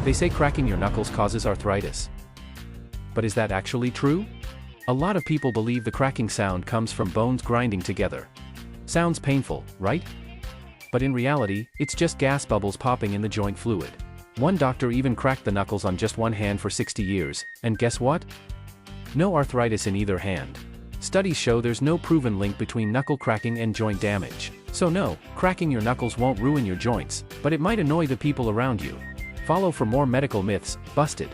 They say cracking your knuckles causes arthritis. But is that actually true? A lot of people believe the cracking sound comes from bones grinding together. Sounds painful, right? But in reality, it's just gas bubbles popping in the joint fluid. One doctor even cracked the knuckles on just one hand for 60 years, and guess what? No arthritis in either hand. Studies show there's no proven link between knuckle cracking and joint damage. So no, cracking your knuckles won't ruin your joints, but it might annoy the people around you. Follow for more medical myths, busted.